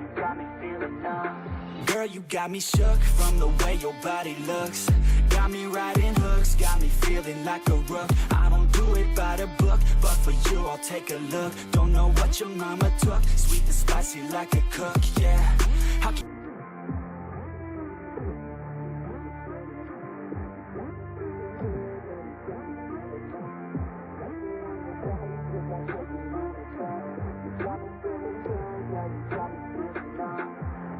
you got me feeling numb. Girl, you got me shook from the way your body looks. Got me riding hooks, got me feeling like a rook. I don't do it by the book, but for you I'll take a look. Don't know what your mama took, sweet and spicy like a cook, yeah. How can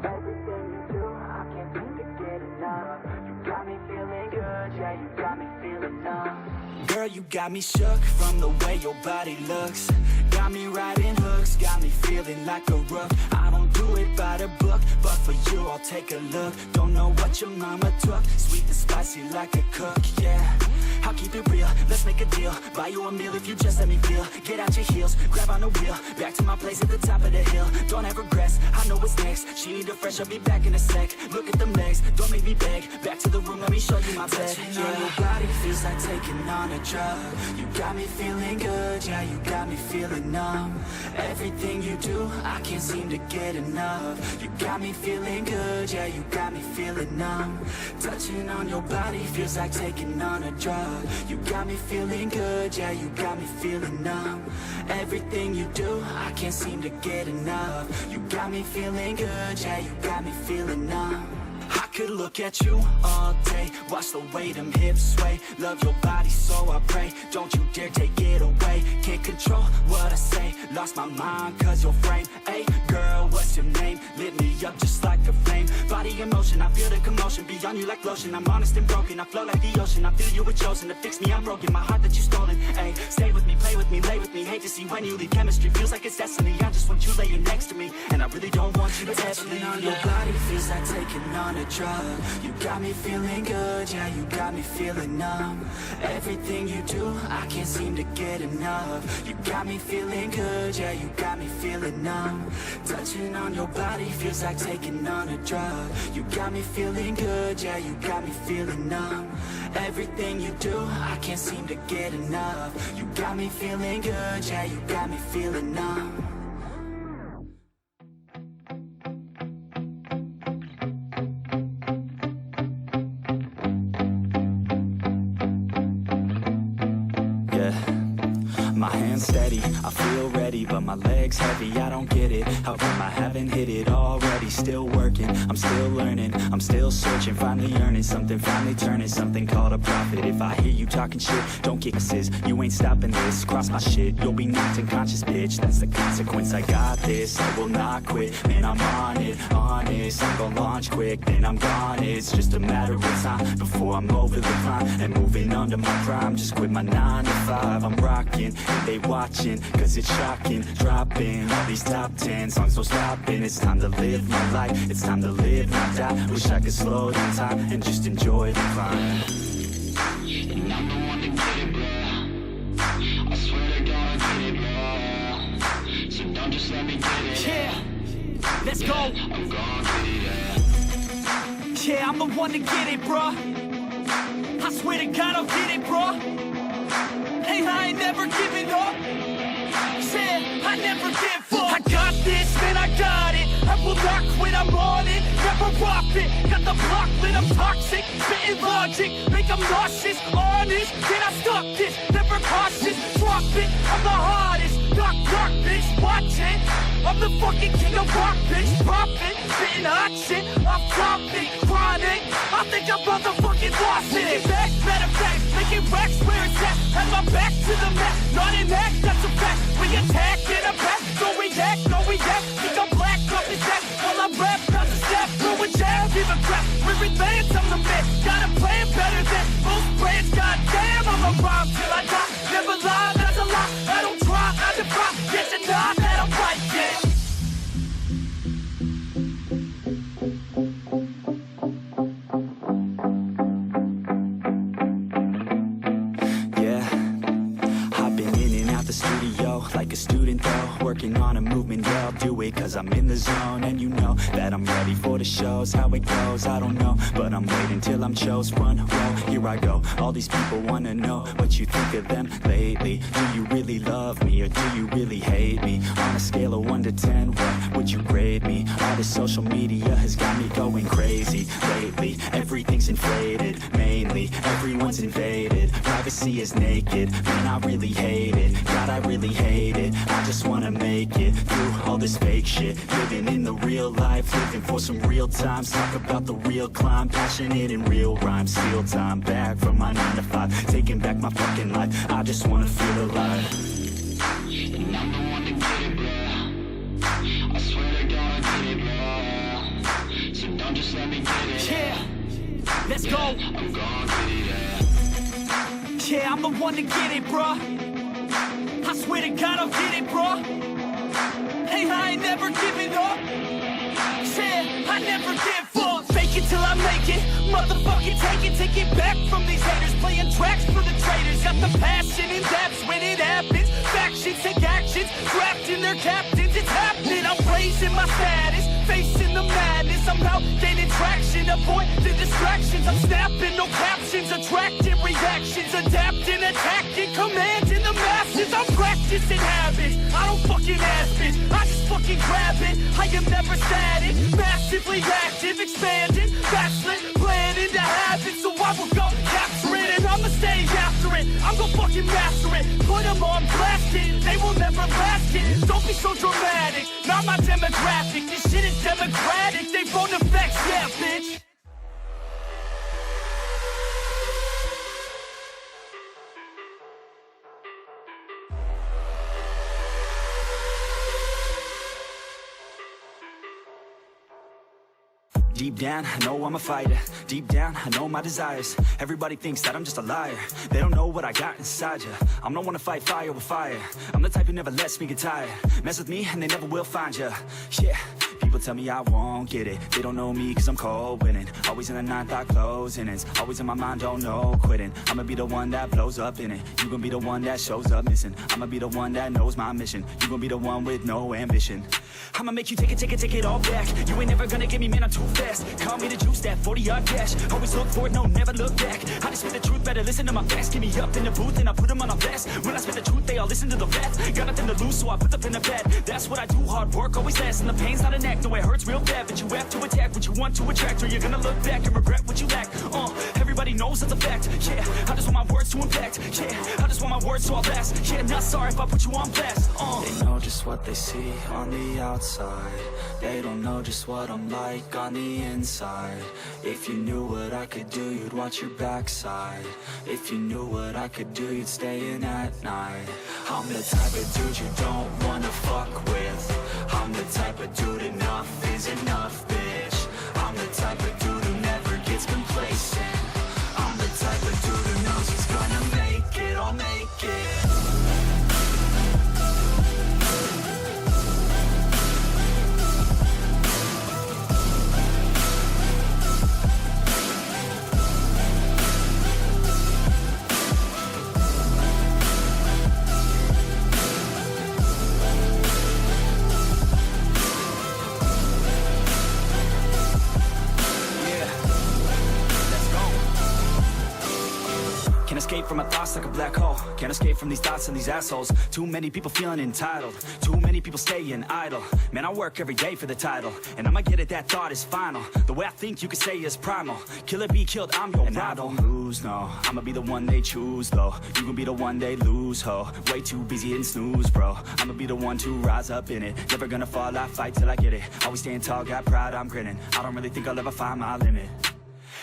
Everything you do, I can't seem to get enough. You got me feeling good, yeah, you got me feeling numb. Girl, you got me shook from the way your body looks. Got me riding hooks, got me feeling like a rook. I don't do it by the book, but for you I'll take a look. Don't know what your mama took, sweet and spicy like a cook, yeah. I'll keep it real, let's make a deal. Buy you a meal if you just let me feel. Get out your heels, grab on the wheel. Back to my place at the top of the hill. Don't have regrets, I know what's next. She need a fresh, I'll be back in a sec. Look at them legs, don't make me beg. Back to the room, let me show you my bed. Touching on your body feels like taking on a drug. You got me feeling good, yeah, you got me feeling numb. Everything you do, I can't seem to get enough. You got me feeling good, yeah, you got me feeling numb. Touching on your body feels like taking on a drug. You got me feeling good, yeah, you got me feeling numb. Everything you do, I can't seem to get enough. You got me feeling good, yeah, you got me feeling numb. I could look at you all day, watch the way them hips sway. Love your body, so I pray, don't you dare take it away. Can't control what I say, lost my mind cause your frame. Hey girl, what's your name? Lit me up just like a flame. Body in motion, I feel the commotion, beyond you like lotion. I'm honest and broken, I flow like the ocean. I feel you were chosen to fix me, I'm broken. My heart that you stolen, hey. Stay with me, play with me, lay with me. Hate to see when you leave, chemistry feels like it's destiny. I just want you laying next to me, and I really don't want you to ever leave. On your body feels like taking on a drug. You got me feeling good, yeah, you got me feeling numb. Everything you do, I can't seem to get enough. You got me feeling good, yeah, you got me feeling numb. Touching on your body feels like taking on a drug. You got me feeling good, yeah, you got me feeling numb. Everything you do, I can't seem to get enough. You got me feeling good, yeah, you got me feeling numb. My hands steady, I feel ready, but my legs heavy, I don't get it. How come I haven't hit it already? Still working, I'm still learning, I'm still searching, finally earning something, finally turning something called a profit. If I hear you talking shit, don't get kisses, you ain't stopping this. Cross my shit, you'll be knocked unconscious, bitch. That's the consequence, I got this, I will not quit. Man, I'm on it, honest, I'm gonna launch quick, then I'm gone. It's just a matter of time before I'm over the climb and moving under my prime. Just quit my 9 to 5, I'm rocking, and they watching, cause it's shocking. Dropping all these top 10 songs, no stopping. It's time to live my life, it's time to live, not die. Wish I could slow down time and just enjoy the climb. And I'm the one to get it, bro. I swear to God I get it, bro. So don't just let me get it. Yeah, let's go. I'm gonna get it, yeah. I'm the one to get it, bro. I swear to God I'll get it, bro. Hey, I ain't never giving up. Said I never give up. I got this, man, I got it. I will not quit, I'm on it. Never rock it. Got the block lit, I'm toxic. Spitting logic, make them nauseous. Honest, can I stop this? Never cautious, drop it. I'm the hardest. Knock, knock, bitch, watch it. I'm the fucking king of rock, bitch. Pop it, spitting hot shit. I'm topic, chronic. I think I'm motherfucking lost it. Back, matter of fact, making racks where it's at. Have my back to the mat, not an act, that's a fact. We attack in a back, no react, no react. Think I'm black, up his back. While I rap, not a step, throw a jab, give a crap. We're advanced, I'm the man. Got a plan better than most brands. Goddamn, I'm a rhyme till I die. Never lie, that's a lie. I don't try, I defy. Get you nod, that I'm right, yeah. Like a student though, cause I'm in the zone. And you know that I'm ready for the shows. How it goes, I don't know, but I'm waiting till I'm chose. Front row, here I go. All these people wanna know what you think of them lately. Do you really love me, or do you really hate me? On a scale of 1 to 10, what would you grade me? All this social media has got me going crazy lately. Everything's inflated, mainly everyone's invaded. Privacy is naked, man, I really hate it. God, I really hate it. I just wanna make it through all this fake shit. Living in the real life, living for some real times. Talk about the real climb, passionate in real rhymes. Steal time back from my 9 to 5, taking back my fucking life. I just wanna feel alive. And I'm the one to get it, bro. I swear to God I get it, bro. So don't just let me get it. Yeah, let's go. I'm gonna get it, Yeah, I'm the one to get it, bruh. I swear to God I'll get it, bruh. Hey, I ain't never giving up. Yeah, I never give up. Fake it till I make it. Motherfucking take it back from these haters. Playing tracks for the traitors. Got the passion in depths when it happens. Factions take actions, drafting their captains. It's happening, I'm raising my status. Facing the madness, I'm out gaining traction. Avoid the distractions, I'm snapping, no captions. Attracting reactions, adapting, attacking, commanding the masses. I'm practicing habits, I don't fucking ask it, I just fucking grab it. I am never static, massively active, expanding, backslid, planning to have it. So I will go capture it, and I'ma stay after it. I'm gonna fucking master it, put them on blast it. They will never last it, don't be so dramatic. Not my demographic, this shit is democratic. They phone effects, yeah, bitch. Deep down, I know I'm a fighter. Deep down, I know my desires. Everybody thinks that I'm just a liar. They don't know what I got inside ya. I'm not one to fight fire with fire. I'm the type who never lets me get tired. Mess with me and they never will find ya. Yeah, people tell me I won't get it. They don't know me cause I'm cold winning. Always in the ninth, I closing. It's always in my mind, don't know quitting. I'ma be the one that blows up in it. You gon' be the one that shows up missing. I'ma be the one that knows my mission. You gon' be the one with no ambition. I'ma make you take it all back. You ain't never gonna get me, man, I'm too fast. Call me the juice, that 40-yard cash. Always look for it, no, never look back. I just spit the truth, better listen to my facts. Get me up in the booth and I put them on a blast. When I spit the truth, they all listen to the rap. Got nothing to lose, so I put up in the bed. That's what I do, hard work always lasts. And the pain's not an act, no, it hurts real bad. But you have to attack what you want to attract, or you're gonna look back and regret what you lack. Everybody knows that's a fact. Yeah, I just want my words to impact. Yeah, I just want my words to all last. Yeah, not sorry if I put you on blast. They know just what they see on the outside. They don't know just what I'm like on the inside. If you knew what I could do, you'd watch your backside. If you knew what I could do, you'd stay in at night. I'm the type of dude you don't wanna fuck with. I'm the type of dude enough is enough, bitch. I'm the type of dude who never gets complacent. I'm the type of dude who knows he's gonna make it, I'll make it. Can't escape from my thoughts like a black hole. Can't escape from these thoughts and these assholes. Too many people feeling entitled. Too many people staying idle. Man, I work every day for the title, and I'ma get it, that thought is final. The way I think you could say is primal. Kill it, be killed, I'm your rival. I don't lose, no. I'ma be the one they choose, though. You gon' be the one they lose, ho. Way too busy and snooze, bro. I'ma be the one to rise up in it. Never gonna fall, I fight till I get it. Always staying tall, got pride, I'm grinning. I don't really think I'll ever find my limit.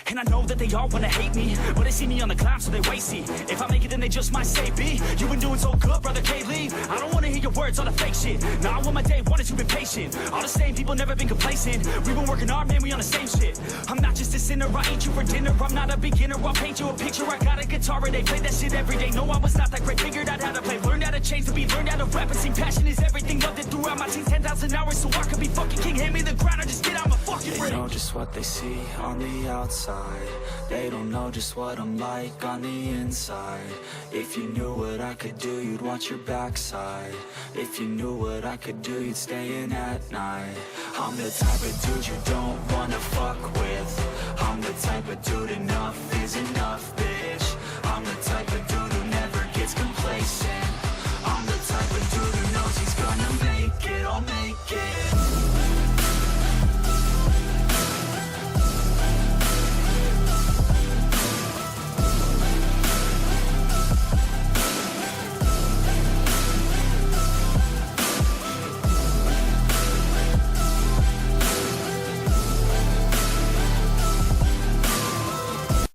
And I know that they all wanna hate me, but they see me on the climb, so they wait, see. If I make it, then they just might say, B, you been doing so good, brother, can't leave. I don't wanna hear your words on the fake shit. Now I want my day, wanted you been patient. All the same people, never been complacent. We been working hard, man, we on the same shit. I'm not just a sinner, I ain't you for dinner. I'm not a beginner, I'll paint you a picture. I got a guitar and they play that shit every day. No, I was not that great, figured out how to play. Learned how to change to be learned how to rap and sing. Passion is everything, loved it throughout my teens. 10,000 hours so I could be fucking king. Hand me the ground or just get out my fucking They ring. know just what they see on the outside. They don't know just what I'm like on the inside. If you knew what I could do, you'd watch your backside. If you knew what I could do, you'd stay in at night. I'm the type of dude you don't wanna fuck with. I'm the type of dude enough is enough, bitch. I'm the type of dude who never gets complacent.